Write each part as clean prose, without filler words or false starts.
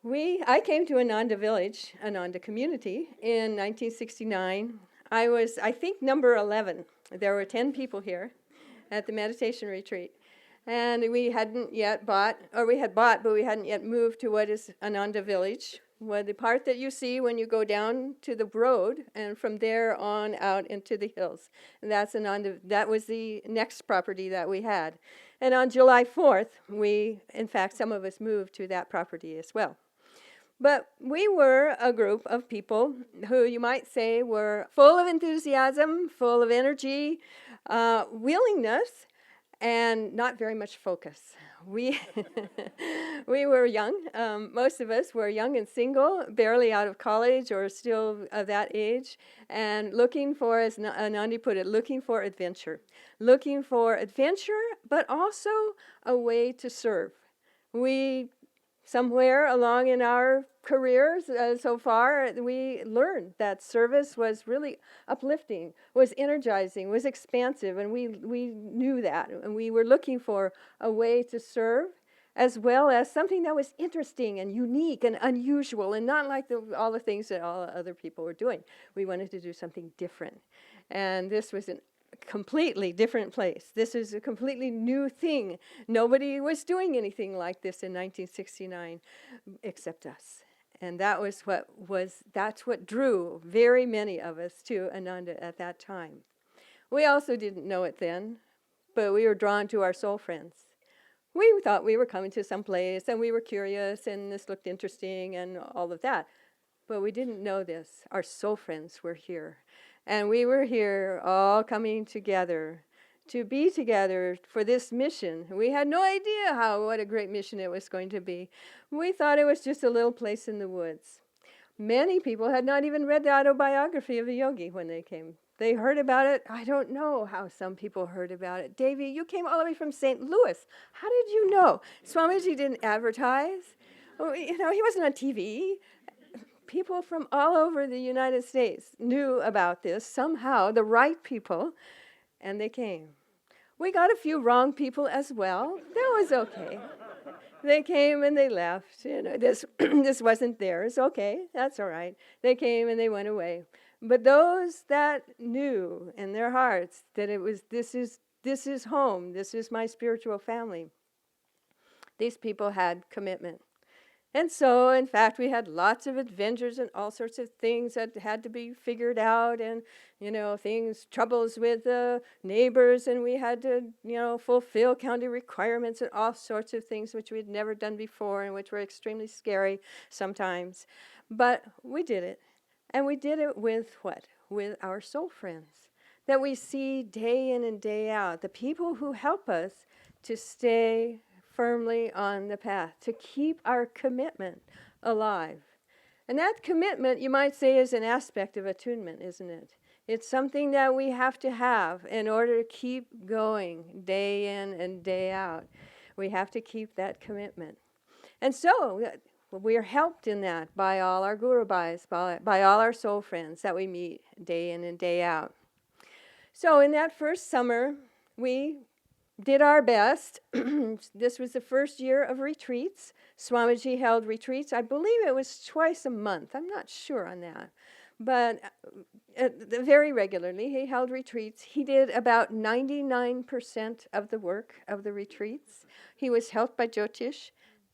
I came to Ananda village, Ananda community, in 1969. I was, I think, number 11. There were 10 people here at the meditation retreat. And we hadn't yet bought, or we had bought, but we hadn't yet moved to what is Ananda village, where the part that you see when you go down to the road, and from there on out into the hills. And that's Ananda, that was the next property that we had. And on July 4th, we, in fact, some of us moved to that property as well. But we were a group of people who you might say were full of enthusiasm, full of energy, willingness, and not very much focus. We we were young. Most of us were young and single, barely out of college or still of that age, and looking for, as Nandi put it, looking for adventure. Looking for adventure, but also a way to serve. We somewhere along in our careers so far, we learned that service was really uplifting, was energizing, was expansive, and we knew that. And we were looking for a way to serve, as well as something that was interesting and unique and unusual, and not like all the things that all other people were doing. We wanted to do something different. And this was an completely different place. This is a completely new thing. Nobody was doing anything like this in 1969 except us. And that's what drew very many of us to Ananda at that time. We also didn't know it then, but we were drawn to our soul friends. We thought we were coming to some place and we were curious and this looked interesting and all of that. But we didn't know this. Our soul friends were here. And we were here all coming together to be together for this mission. We had no idea what a great mission it was going to be. We thought it was just a little place in the woods. Many people had not even read the autobiography of a yogi when they came. They heard about it. I don't know how some people heard about it. Devi, you came all the way from St. Louis. How did you know? Swamiji didn't advertise. Oh, he wasn't on TV. People from all over the United States knew about this, somehow, the right people, and they came. We got a few wrong people as well. That was okay. They came and they left. This this wasn't theirs. Okay, that's all right. They came and they went away. But those that knew in their hearts that this is home, this is my spiritual family, these people had commitment. And so, in fact, we had lots of adventures and all sorts of things that had to be figured out, and, troubles with the neighbors, and we had to, fulfill county requirements and all sorts of things which we'd never done before and which were extremely scary sometimes. But we did it. And we did it with what? With our soul friends that we see day in and day out, the people who help us to stay firmly on the path, to keep our commitment alive. And that commitment, you might say, is an aspect of attunement, isn't it? It's something that we have to have in order to keep going day in and day out. We have to keep that commitment. And so we are helped in that by all our Guru Bhais, by all our soul friends that we meet day in and day out. So in that first summer, we did our best. This was the first year of retreats. Swamiji held retreats. I believe it was twice a month. I'm not sure on that. But very regularly, he held retreats. He did about 99% of the work of the retreats. He was helped by Jyotish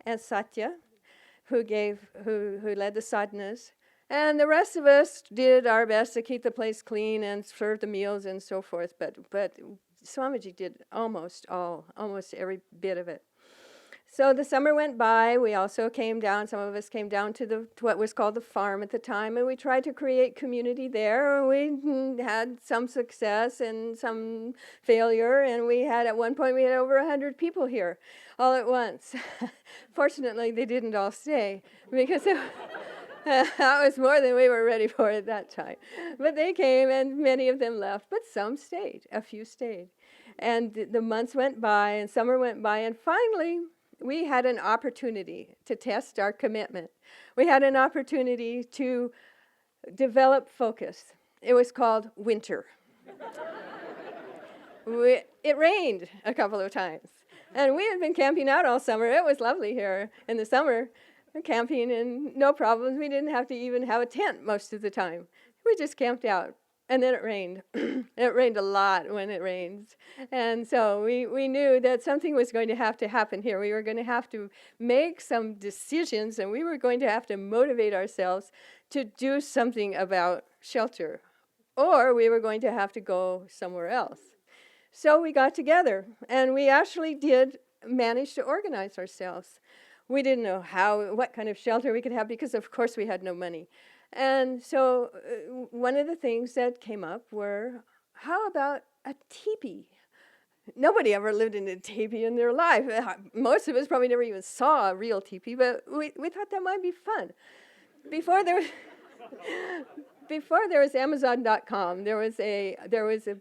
and Satya, who led the sadhanas. And the rest of us did our best to keep the place clean and serve the meals and so forth. But Swamiji did almost every bit of it. So the summer went by. We also came down, some of us came down to what was called the farm at the time, and we tried to create community there. We had some success and some failure, and at one point we had over 100 people here all at once. Fortunately, they didn't all stay, because that was more than we were ready for at that time. But they came, and many of them left, but some stayed. A few stayed. And the months went by, and summer went by, and finally, we had an opportunity to test our commitment. We had an opportunity to develop focus. It was called winter. It rained a couple of times. And we had been camping out all summer. It was lovely here in the summer. camping and no problems. We didn't have to even have a tent most of the time. We just camped out. And then it rained. It rained a lot when it rains. And so we knew that something was going to happen here. We were going to have to make some decisions, and we were going to have to motivate ourselves to do something about shelter, or we were going to have to go somewhere else. So we got together, and we actually did manage to organize ourselves. We didn't know what kind of shelter we could have because, of course, we had no money. And so one of the things that came up were, how about a teepee? Nobody ever lived in a teepee in their life. Most of us probably never even saw a real teepee, but we thought that might be fun. Before there was Amazon.com, there was a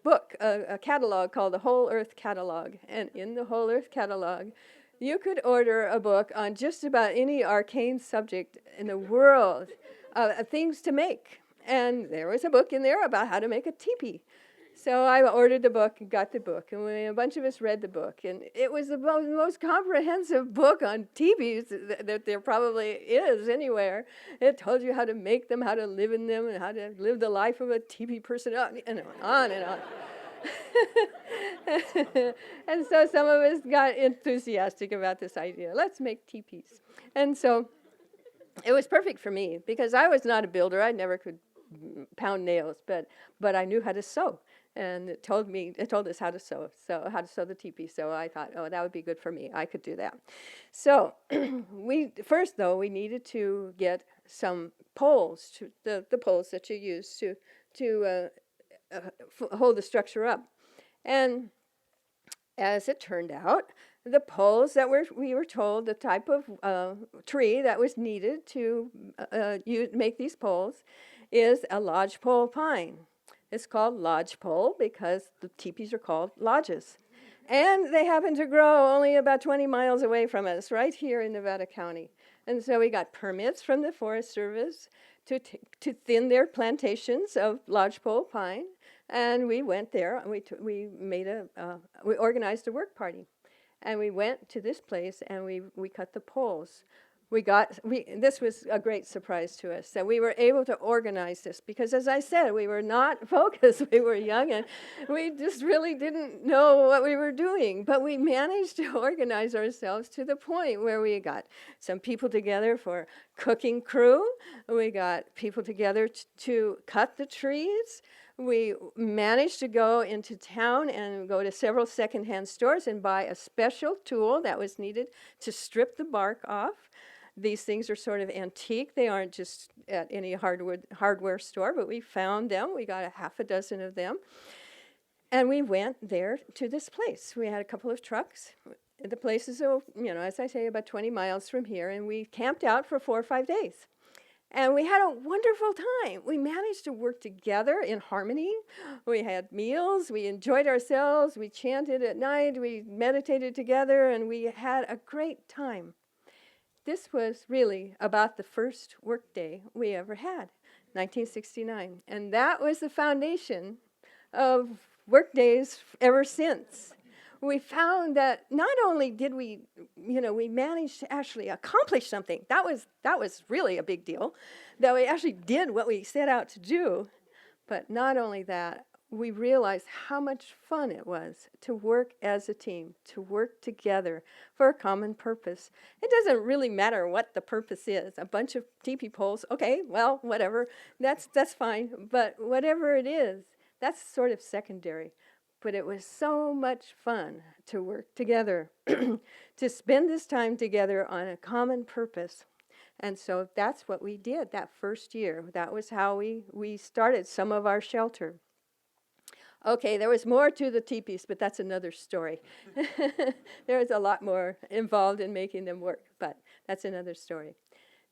book, a catalog called the Whole Earth Catalog. And in the Whole Earth Catalog, you could order a book on just about any arcane subject in the world. Things to make. And there was a book in there about how to make a teepee. So I ordered the book and got the book. And a bunch of us read the book. And it was the most comprehensive book on teepees that there probably is anywhere. It told you how to make them, how to live in them, and how to live the life of a teepee person, and on and on. And so some of us got enthusiastic about this idea. Let's make teepees. And so it was perfect for me because I was not a builder. I never could pound nails, but I knew how to sew, and it told us how to sew the teepee. So I thought, oh, that would be good for me. I could do that. So we needed to get some poles, the poles that you use to hold the structure up, and as it turned out, the poles that we were told the type of tree that was needed to make these poles is a lodgepole pine. It's called lodgepole because the teepees are called lodges. And they happen to grow only about 20 miles away from us, right here in Nevada County. And so we got permits from the Forest Service to thin their plantations of lodgepole pine. And we went there, and we organized a work party. And we went to this place, and we cut the poles. This was a great surprise to us, that we were able to organize this, because as I said, we were not focused, we were young, and we just really didn't know what we were doing. But we managed to organize ourselves to the point where we got some people together for cooking crew, we got people together to cut the trees. We managed to go into town and go to several secondhand stores and buy a special tool that was needed to strip the bark off. These things are sort of antique. They aren't just at any hardware store, but we found them. We got a half a dozen of them. And we went there to this place. We had a couple of trucks. The place is, as I say, about 20 miles from here. And we camped out for 4 or 5 days. And we had a wonderful time. We managed to work together in harmony. We had meals. We enjoyed ourselves. We chanted at night. We meditated together. And we had a great time. This was really about the first work day we ever had, 1969. And that was the foundation of work days ever since. We found that not only did we managed to actually accomplish something. That was really a big deal, that we actually did what we set out to do. But not only that, we realized how much fun it was to work as a team, to work together for a common purpose. It doesn't really matter what the purpose is. A bunch of teepee poles, okay, well, whatever, that's fine. But whatever it is, that's sort of secondary. But it was so much fun to work together, to spend this time together on a common purpose. And so that's what we did that first year. That was how we started some of our shelter. Okay, there was more to the teepees, but that's another story. There was a lot more involved in making them work, but that's another story.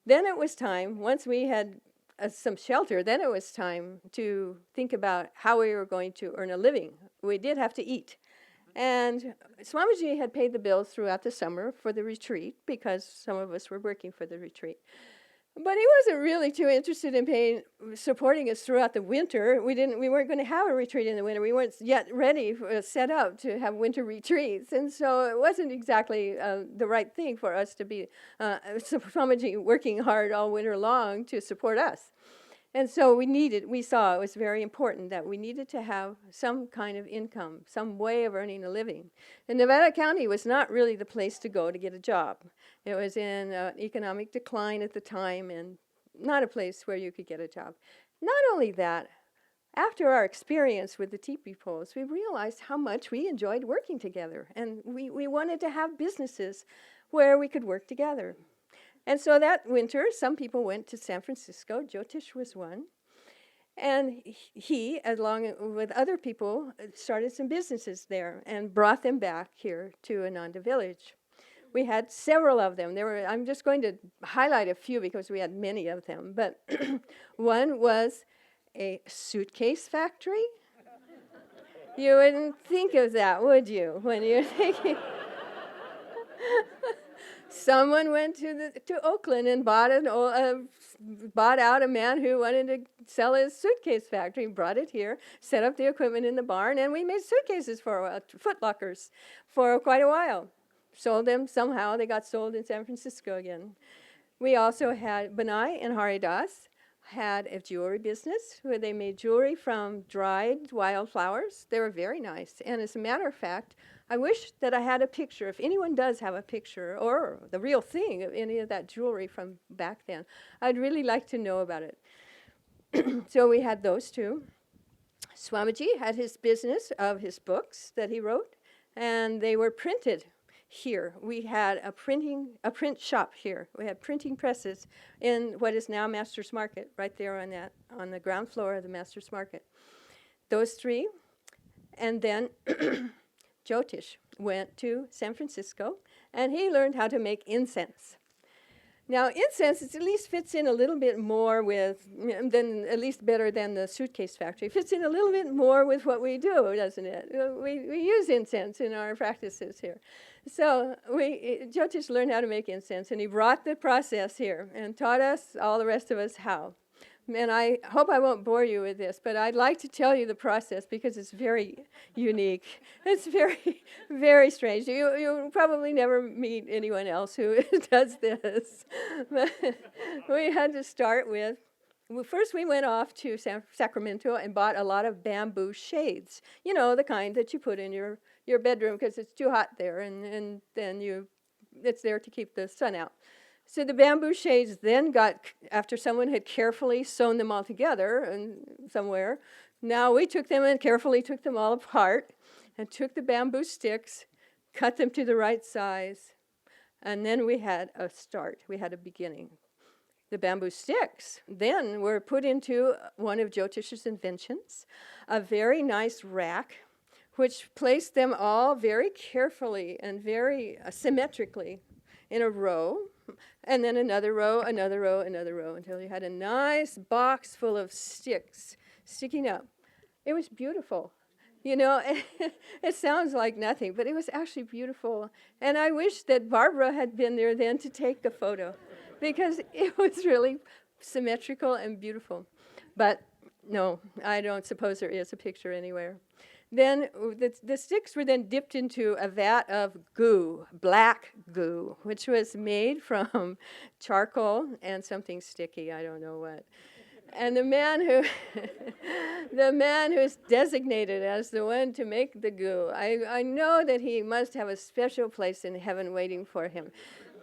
Then it was time, once we had some shelter, then it was time to think about how we were going to earn a living. We did have to eat. And Swamiji had paid the bills throughout the summer for the retreat, because some of us were working for the retreat. But he wasn't really too interested in supporting us throughout the winter. We weren't going to have a retreat in the winter. We weren't yet ready, set up to have winter retreats. And so it wasn't exactly the right thing for us to be Swamiji working hard all winter long to support us. And so we saw it was very important that we needed to have some kind of income, some way of earning a living. And Nevada County was not really the place to go to get a job. It was in economic decline at the time and not a place where you could get a job. Not only that, after our experience with the teepee poles, we realized how much we enjoyed working together. And we wanted to have businesses where we could work together. And so that winter, some people went to San Francisco. Jyotish was one. And he, along with other people, started some businesses there and brought them back here to Ananda village. We had several of them. I'm just going to highlight a few because we had many of them. But one was a suitcase factory. You wouldn't think of that, would you, when you're thinking... Someone went to Oakland and bought out a man who wanted to sell his suitcase factory, brought it here, set up the equipment in the barn, and we made suitcases for a while, foot lockers, for quite a while. Sold them somehow. They got sold in San Francisco again. We also had Benai and Haridas had a jewelry business where they made jewelry from dried wildflowers. They were very nice. And as a matter of fact, I wish that I had a picture. If anyone does have a picture or the real thing of any of that jewelry from back then, I'd really like to know about it. So we had those two. Swamiji had his business of his books that he wrote, and they were printed here. We had a print shop here. We had printing presses in what is now Master's Market, right there on the ground floor of the Master's Market. Those three, and then Jyotish went to San Francisco, and he learned how to make incense. Now, incense at least fits in a little bit more at least better than the suitcase factory. Fits in a little bit more with what we do, doesn't it? We use incense in our practices here. So Jyotish learned how to make incense, and he brought the process here and taught us, all the rest of us, how. And I hope I won't bore you with this, but I'd like to tell you the process because it's very unique. It's very, very strange. You'll probably never meet anyone else who does this. But we had to start with, first we went off to Sacramento and bought a lot of bamboo shades. You know, the kind that you put in your bedroom because it's too hot there, and then it's there to keep the sun out. So the bamboo shades then after someone had carefully sewn them all together and somewhere, now we took them and carefully took them all apart and took the bamboo sticks, cut them to the right size, and then we had a start. We had a beginning. The bamboo sticks then were put into one of Jyotish's inventions, a very nice rack, which placed them all very carefully and very symmetrically in a row, and then another row, another row, another row, until you had a nice box full of sticks sticking up. It was beautiful. You know, it sounds like nothing, but it was actually beautiful. And I wish that Barbara had been there then to take a photo, because it was really symmetrical and beautiful. But no, I don't suppose there is a picture anywhere. Then the sticks were then dipped into a vat of goo, black goo, which was made from charcoal and something sticky, I don't know what. And the man who's designated as the one to make the goo, I know that he must have a special place in heaven waiting for him,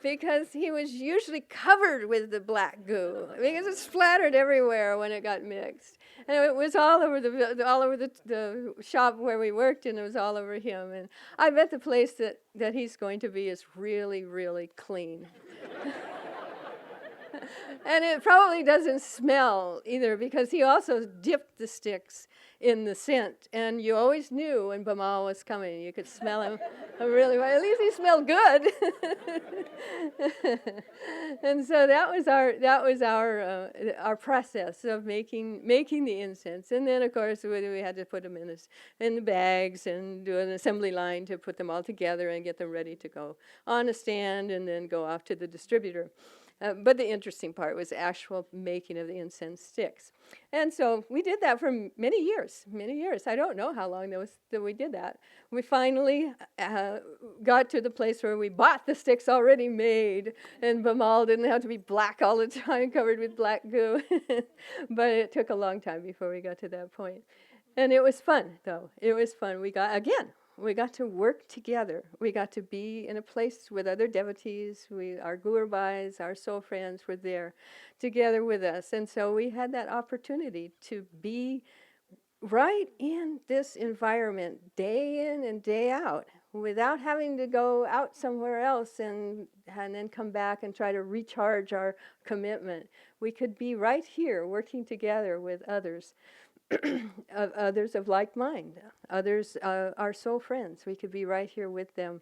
because he was usually covered with the black goo, because it splattered everywhere when it got mixed. And it was all over the shop where we worked, and it was all over him. And I bet the place that he's going to be is really, really clean. And it probably doesn't smell either, because he also dipped the sticks in the scent. And you always knew when Bamal was coming. You could smell him really well. At least he smelled good. And so that was our process of making the incense. And then, of course, we had to put them in the bags and do an assembly line to put them all together and get them ready to go on a stand and then go off to the distributor. But the interesting part was the actual making of the incense sticks. And so we did that for many years, many years. I don't know how long that we did that. We finally got to the place where we bought the sticks already made, and Bamal didn't have to be black all the time, covered with black goo. But it took a long time before we got to that point. And it was fun, though. It was fun. We got to work together. We got to be in a place with other devotees. Our gurubhais, our soul friends were there together with us. And so we had that opportunity to be right in this environment day in and day out without having to go out somewhere else and then come back and try to recharge our commitment. We could be right here working together with others. Others of like mind, others our soul friends. We could be right here with them.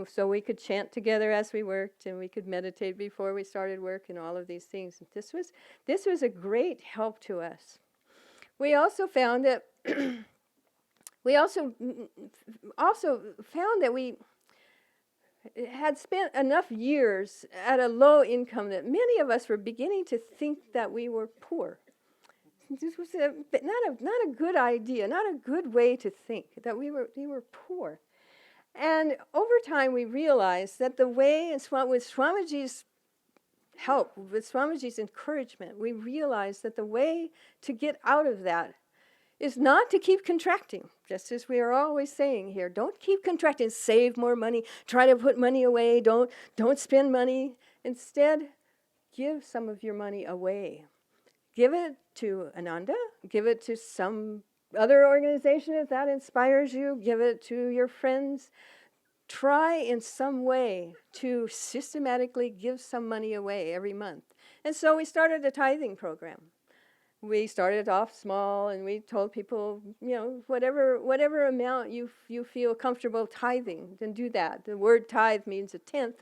So we could chant together as we worked, and we could meditate before we started work, and all of these things. This was a great help to us. We also found that we had spent enough years at a low income that many of us were beginning to think that we were poor. This was not a good idea, not a good way to think, that we were poor. And over time we realized that the way, with Swamiji's help, with Swamiji's encouragement, we realized that the way to get out of that is not to keep contracting, just as we are always saying here. Don't keep contracting, save more money, try to put money away, don't spend money. Instead, give some of your money away. Give it to Ananda, give it to some other organization if that inspires you, give it to your friends. Try in some way to systematically give some money away every month. And so we started a tithing program. We started off small, and we told people, whatever amount you feel comfortable tithing, then do that. The word tithe means a tenth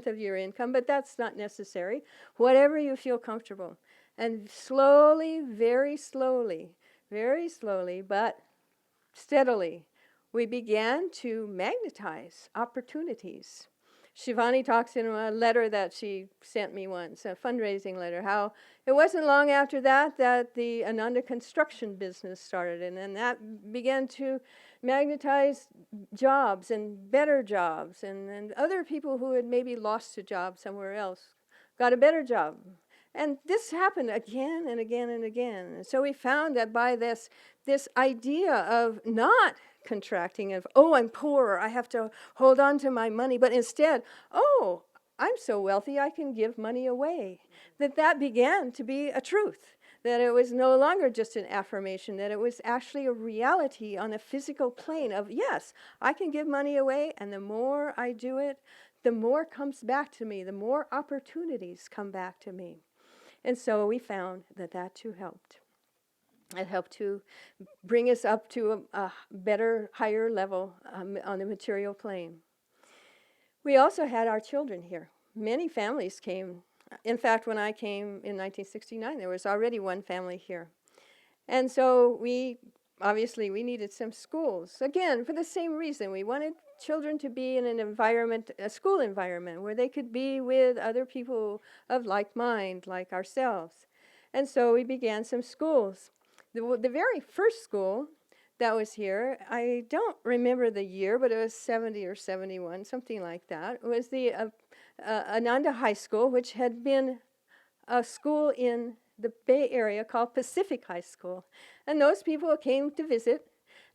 of your income, but that's not necessary. Whatever you feel comfortable. And slowly, very slowly, but steadily, we began to magnetize opportunities. Shivani talks in a letter that she sent me once, a fundraising letter, how it wasn't long after that the Ananda construction business started, and then that began to magnetize jobs and better jobs, and other people who had maybe lost a job somewhere else got a better job. And this happened again and again and again. And so we found that by this idea of not contracting, of, I'm poor, I have to hold on to my money, but instead, I'm so wealthy I can give money away, that began to be a truth, that it was no longer just an affirmation, that it was actually a reality on a physical plane of, yes, I can give money away, and the more I do it, the more comes back to me, the more opportunities come back to me. And so we found that too helped. It helped to bring us up to a better, higher level on the material plane. We also had our children here. Many families came. In fact, when I came in 1969, there was already one family here. And so we needed some schools. Again, for the same reason, we wanted children to be in an environment, a school environment, where they could be with other people of like mind, like ourselves. And so we began some schools. The very first school that was here, I don't remember the year, but it was 70 or 71, something like that. It was the Ananda High School, which had been a school in the Bay Area called Pacific High School. And those people came to visit,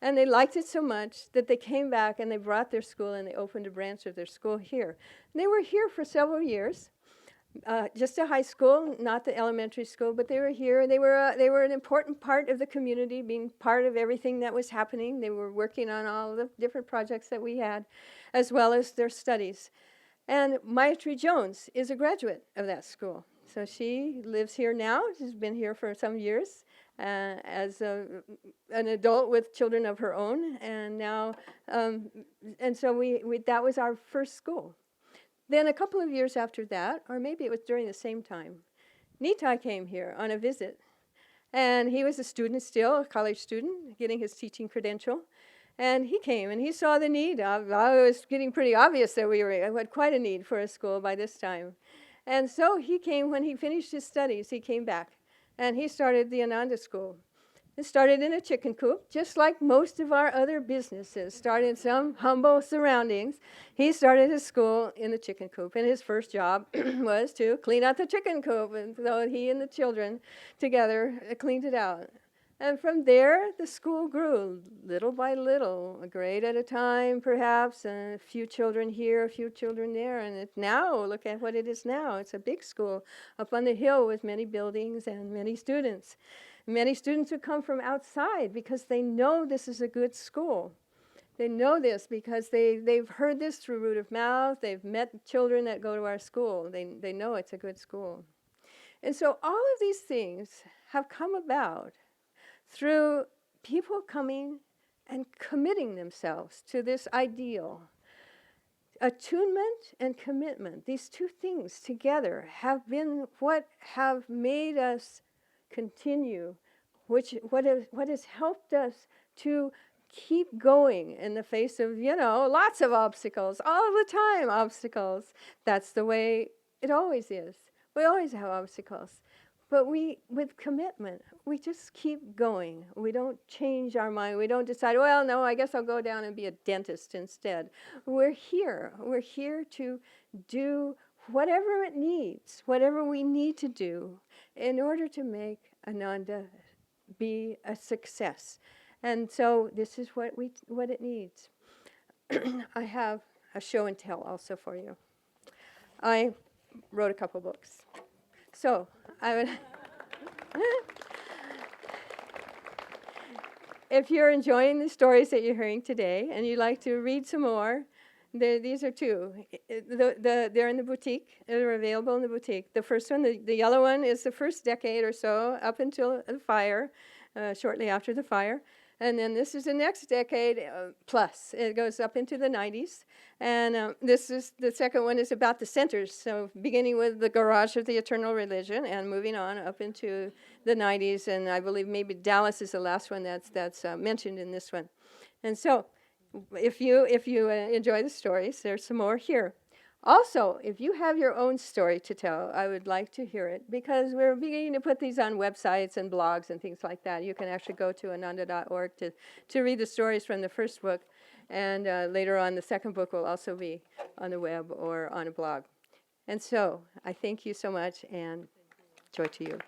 and they liked it so much that they came back and they brought their school and they opened a branch of their school here. And they were here for several years, just a high school, not the elementary school, but they were here. They were an important part of the community, being part of everything that was happening. They were working on all the different projects that we had, as well as their studies. And Mayatri Jones is a graduate of that school. So she lives here now. She's been here for some years as an adult with children of her own. And now, and so that was our first school. Then a couple of years after that, or maybe it was during the same time, Nitai came here on a visit. And he was a student still, a college student, getting his teaching credential. And he came and he saw the need. It was getting pretty obvious that we had quite a need for a school by this time. And so he came, when he finished his studies, he came back, and he started the Ananda school. It started in a chicken coop, just like most of our other businesses start in some humble surroundings. He started his school in the chicken coop, and his first job was to clean out the chicken coop. And so he and the children together cleaned it out. And from there, the school grew little by little, a grade at a time, perhaps, and a few children here, a few children there. And now, look at what it is now. It's a big school up on the hill with many buildings and many students. Many students who come from outside because they know this is a good school. They know this because they've heard this through word of mouth. They've met children that go to our school. They know it's a good school. And so all of these things have come about through people coming and committing themselves to this ideal. Attunement and commitment, these two things together have been what have made us continue, what has helped us to keep going in the face of, lots of obstacles, all the time obstacles. That's the way it always is. We always have obstacles. But with commitment, we just keep going. We don't change our mind. We don't decide, well, no, I guess I'll go down and be a dentist instead. We're here. We're here to do whatever it needs, whatever we need to do in order to make Ananda be a success. And so this is what it needs. I have a show and tell also for you. I wrote a couple books. So I would if you're enjoying the stories that you're hearing today and you'd like to read some more, these are two. They're in the boutique. They're available in the boutique. The first one, the yellow one, is the first decade or so up until the fire, shortly after the fire. And then this is the next decade plus. It goes up into the 90s. And this is the second one is about the centers. So beginning with the garage of the eternal religion and moving on up into the 90s. And I believe maybe Dallas is the last one that's mentioned in this one. And so if you enjoy the stories, there's some more here. Also, if you have your own story to tell, I would like to hear it, because we're beginning to put these on websites and blogs and things like that. You can actually go to ananda.org to read the stories from the first book, and later on the second book will also be on the web or on a blog. And so I thank you so much, and joy to you.